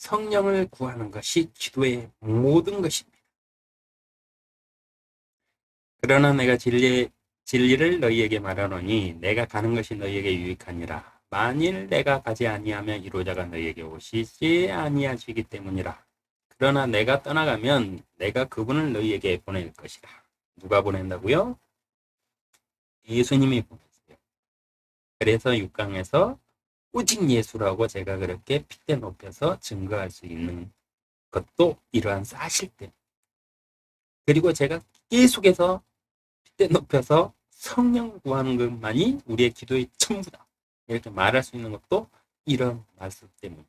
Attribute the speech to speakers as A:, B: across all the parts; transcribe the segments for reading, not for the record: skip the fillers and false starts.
A: 성령을 구하는 것이 기도의 모든 것입니다. 그러나 내가 진리를 너희에게 말하노니 내가 가는 것이 너희에게 유익하니라. 만일 내가 가지 아니하면 이로자가 너희에게 오시지 아니하시기 때문이라. 그러나 내가 떠나가면 내가 그분을 너희에게 보낼 것이라. 누가 보낸다고요? 예수님이 보냈어요. 그래서 6강에서 오직 예수라고 제가 그렇게 핏대 높여서 증거할 수 있는 것도 이러한 사실 때문에. 그리고 제가 계속해서 핏대 높여서 성령 구하는 것만이 우리의 기도의 전부다. 이렇게 말할 수 있는 것도 이런 말씀 때문에.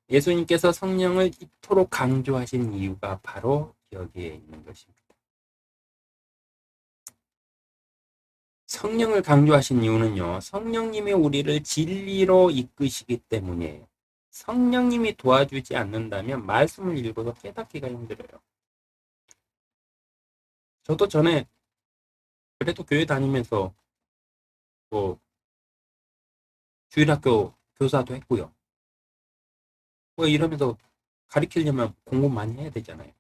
A: 예수님께서 성령을 이토록 강조하신 이유가 바로 여기에 있는 것입니다. 성령을 강조하신 이유는요. 성령님이 우리를 진리로 이끄시기 때문이에요. 성령님이 도와주지 않는다면 말씀을 읽어도 깨닫기가 힘들어요. 저도 전에 그래도 교회 다니면서 뭐 주일학교 교사도 했고요. 뭐 이러면서 가르치려면 공부 많이 해야 되잖아요.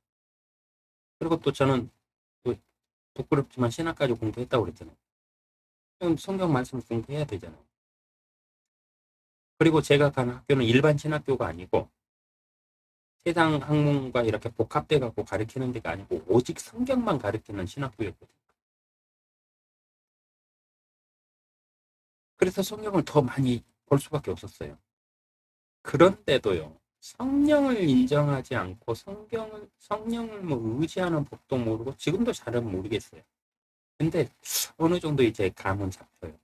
A: 그리고 또 저는 또 부끄럽지만 신학까지 공부했다고 그랬잖아요. 그럼 성경 말씀 공부해야 되잖아요. 그리고 제가 간 학교는 일반 신학교가 아니고 세상 학문과 이렇게 복합돼 갖고 가르치는 데가 아니고 오직 성경만 가르치는 신학교였거든요. 그래서 성경을 더 많이 볼 수밖에 없었어요. 그런데도요. 성령을 인정하지 않고 성령을 뭐 의지하는 법도 모르고 지금도 잘은 모르겠어요. 근데 어느 정도 이제 감은 잡혀요.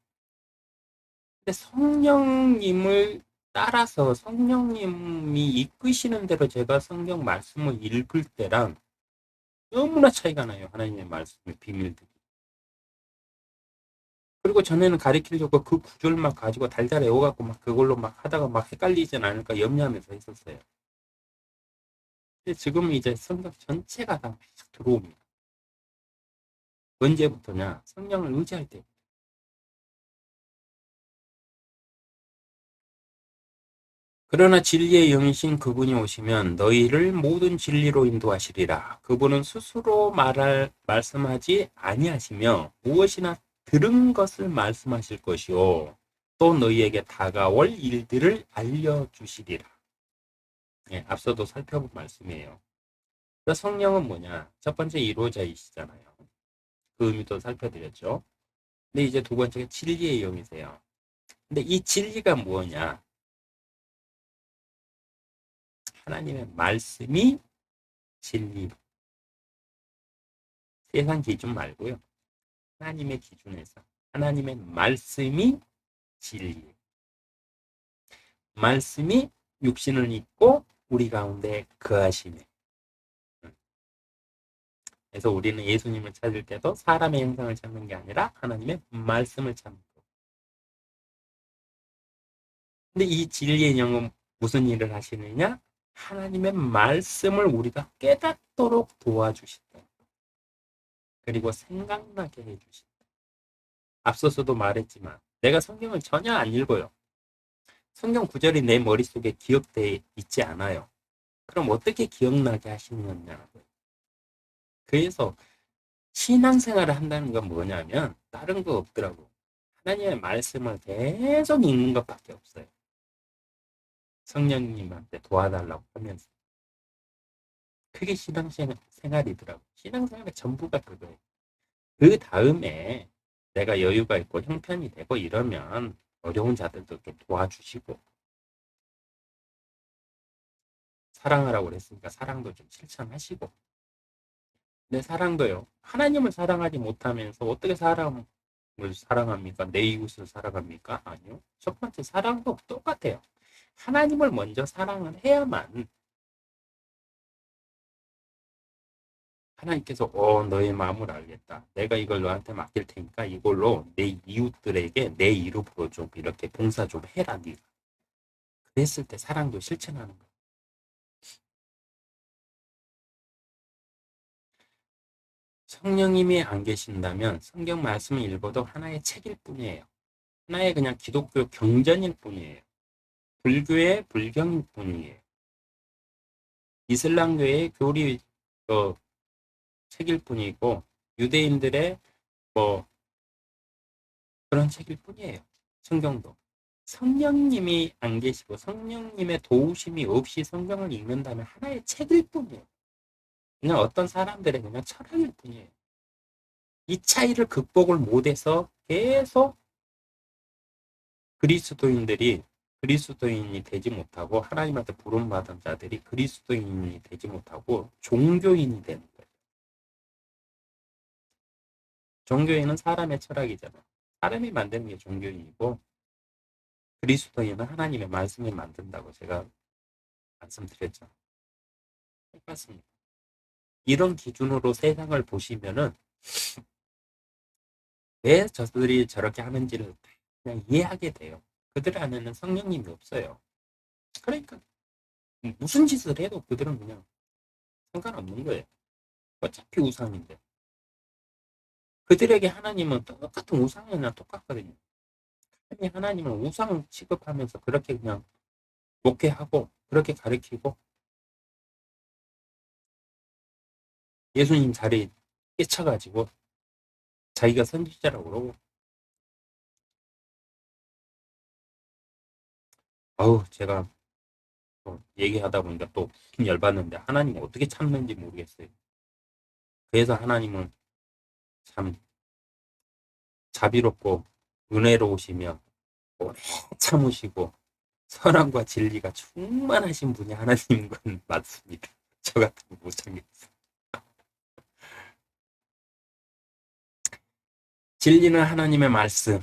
A: 근데 성령님을 따라서 성령님이 이끄시는 대로 제가 성경 말씀을 읽을 때랑 너무나 차이가 나요. 하나님의 말씀의 비밀들이. 그리고 전에는 가르치려고 그 구절만 가지고 달달 외워갖고 막 그걸로 막 하다가 막 헷갈리진 않을까 염려하면서 했었어요. 근데 지금 이제 성경 전체가 다 들어옵니다. 언제부터냐? 성령을 의지할 때. 그러나 진리의 영이신 그분이 오시면 너희를 모든 진리로 인도하시리라. 그분은 스스로 말씀하지 아니하시며 무엇이나 들은 것을 말씀하실 것이요. 또 너희에게 다가올 일들을 알려주시리라. 네, 앞서도 살펴본 말씀이에요. 성령은 뭐냐? 첫 번째 이루어자이시잖아요. 그 의미도 살펴드렸죠. 근데 이제 두 번째가 진리의 영이세요. 근데 이 진리가 뭐냐? 하나님의 말씀이 진리. 세상 기준 말고요. 하나님의 기준에서 하나님의 말씀이 진리. 말씀이 육신을 입고 우리 가운데 거하시네. 그래서 우리는 예수님을 찾을 때도 사람의 형상을 찾는 게 아니라 하나님의 말씀을 찾는 거. 근데 이 진리의 영은 무슨 일을 하시느냐? 하나님의 말씀을 우리가 깨닫도록 도와주신다. 그리고 생각나게 해주신다. 앞서서도 말했지만 내가 성경을 전혀 안 읽어요. 성경 구절이 내 머릿속에 기억되어 있지 않아요. 그럼 어떻게 기억나게 하시느냐고요. 그래서 신앙생활을 한다는 건 뭐냐면 다른 거 없더라고. 하나님의 말씀을 계속 읽는 것밖에 없어요. 성령님한테 도와달라고 하면서. 그게 신앙생활이더라고. 신앙생활의 전부가 그거예요. 그 다음에 내가 여유가 있고 형편이 되고 이러면 어려운 자들도 이렇게 도와주시고 사랑하라고 그랬으니까 사랑도 좀 실천하시고 내 사랑도요. 하나님을 사랑하지 못하면서 어떻게 사람을 사랑합니까? 내 이웃을 사랑합니까? 아니요. 첫 번째 사랑도 똑같아요. 하나님을 먼저 사랑을 해야만 하나님께서 너의 마음을 알겠다. 내가 이걸 너한테 맡길 테니까 이걸로 내 이웃들에게 내 이름으로 좀 이렇게 봉사 좀 해라. 네가. 그랬을 때 사랑도 실천하는 거야. 성령님이 안 계신다면 성경 말씀을 읽어도 하나의 책일 뿐이에요. 하나의 그냥 기독교 경전일 뿐이에요. 불교의 불경일 뿐이에요. 이슬람교의 교리 책일 뿐이고 유대인들의 뭐 그런 책일 뿐이에요. 성경도. 성령님이 안 계시고 성령님의 도우심이 없이 성경을 읽는다면 하나의 책일 뿐이에요. 그냥 어떤 사람들의 그냥 철학일 뿐이에요. 이 차이를 극복을 못해서 계속 그리스도인이 되지 못하고 하나님한테 부름받은 자들이 그리스도인이 되지 못하고 종교인이 되는 거예요. 종교인은 사람의 철학이잖아요. 사람이 만드는 게 종교인이고 그리스도인은 하나님의 말씀이 만든다고 제가 말씀드렸죠. 똑같습니다. 이런 기준으로 세상을 보시면은 왜 저들이 저렇게 하는지를 그냥 이해하게 돼요. 그들 안에는 성령님이 없어요. 그러니까 무슨 짓을 해도 그들은 그냥 상관없는 거예요. 어차피 우상인데. 그들에게 하나님은 똑같은 우상이나 똑같거든요. 하나님은 우상 취급하면서 그렇게 그냥 목회하고 그렇게 가르치고 예수님 자리에 끼쳐가지고 자기가 선지자라고 그러고 아우 제가 또 얘기하다 보니까 또 열받는데 하나님은 어떻게 참는지 모르겠어요. 그래서 하나님은 참 자비롭고 은혜로우시며 오래 참으시고 선함과 진리가 충만하신 분이 하나님인 건 맞습니다. 저 같은 못 참겠어요. 진리는 하나님의 말씀.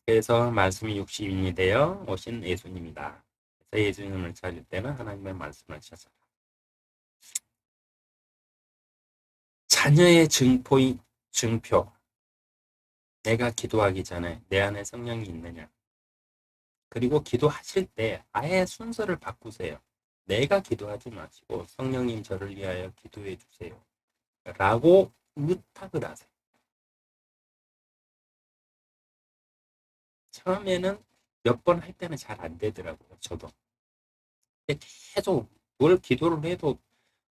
A: 그래서 말씀이 육신이 되어 오신 예수님이다. 그래서 예수님을 찾을 때는 하나님의 말씀을 찾아라. 자녀의 증표. 내가 기도하기 전에 내 안에 성령이 있느냐. 그리고 기도하실 때 아예 순서를 바꾸세요. 내가 기도하지 마시고 성령님 저를 위하여 기도해 주세요. 라고 부탁을 하세요. 처음에는 몇 번 할 때는 잘 안 되더라고요. 저도. 계속 뭘 기도를 해도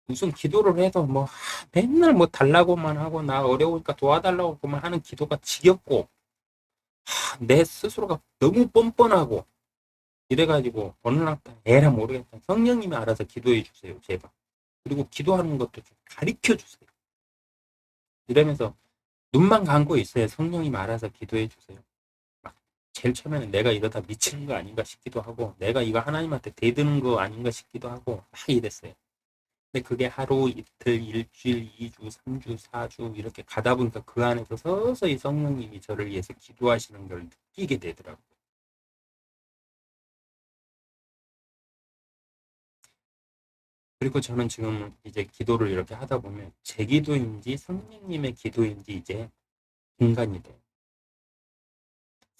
A: 무슨 기도를 해도 뭐 맨날 뭐 달라고만 하고 나 어려우니까 도와달라고만 하는 기도가 지겹고 내 스스로가 너무 뻔뻔하고 이래가지고 어느 날 에라 모르겠다. 성령님이 알아서 기도해 주세요. 제발. 그리고 기도하는 것도 좀 가르쳐 주세요. 이러면서 눈만 감고 있어요. 성령님 알아서 기도해 주세요. 제일 처음에는 내가 이러다 미치는 거 아닌가 싶기도 하고 내가 이거 하나님한테 대드는 거 아닌가 싶기도 하고 막 이랬어요. 근데 그게 하루, 이틀, 일주일, 2주, 3주, 4주 이렇게 가다 보니까 그 안에서 서서히 성령님이 저를 위해서 기도하시는 걸 느끼게 되더라고요. 그리고 저는 지금 이제 기도를 이렇게 하다 보면 제 기도인지 성령님의 기도인지 이제 분간이 돼요.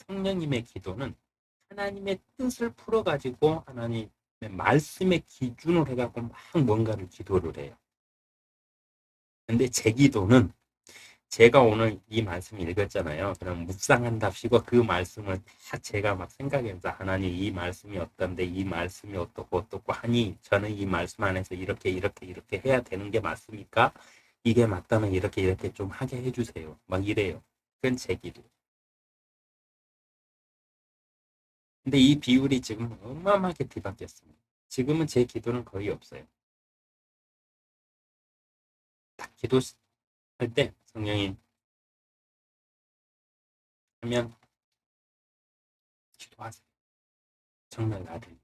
A: 성령님의 기도는 하나님의 뜻을 풀어가지고 하나님의 말씀의 기준을 해갖고 막 뭔가를 기도를 해요. 근데 제 기도는 제가 오늘 이 말씀 읽었잖아요. 그럼 묵상한답시고 그 말씀을 다 제가 막 생각해서 하나님 이 말씀이 어떤데 이 말씀이 어떻고 하니 저는 이 말씀 안에서 이렇게 해야 되는 게 맞습니까? 이게 맞다면 이렇게 좀 하게 해주세요. 막 이래요. 그건 제 기도. 근데 이 비율이 지금 어마어마하게 뒤바뀌었습니다. 지금은 제 기도는 거의 없어요. 딱 기도할 때 성령님 하면 기도하세요. 정말 나를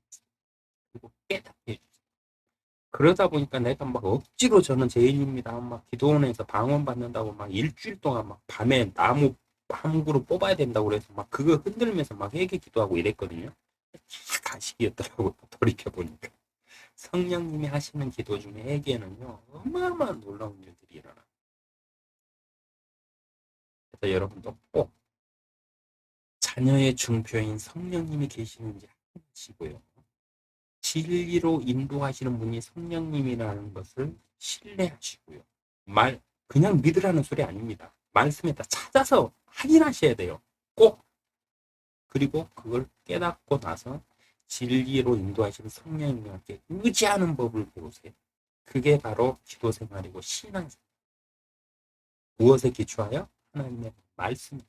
A: 그리고 깨닫게 해주세요. 그러다 보니까 내가 막 억지로 저는 죄인입니다. 막 기도원에서 방언 받는다고 막 일주일 동안 막 밤에 나무 한 그루 뽑아야 된다고 그래서 막 그거 흔들면서 막 회개 기도하고 이랬거든요. 가식이었더라고요. 돌이켜보니까. 성령님이 하시는 기도 중에 회개는요. 어마어마한 놀라운 일들이 일어나요. 그래서 여러분도 꼭 자녀의 중표인 성령님이 계시는지 하시고요. 진리로 인도하시는 분이 성령님이라는 것을 신뢰하시고요. 그냥 믿으라는 소리 아닙니다. 말씀에다 찾아서 확인하셔야 돼요. 꼭. 그리고 그걸 깨닫고 나서 진리로 인도하시는 성령님께 의지하는 법을 배우세요. 그게 바로 기도 생활이고 신앙생활. 무엇에 기초하여? 하나님의 말씀.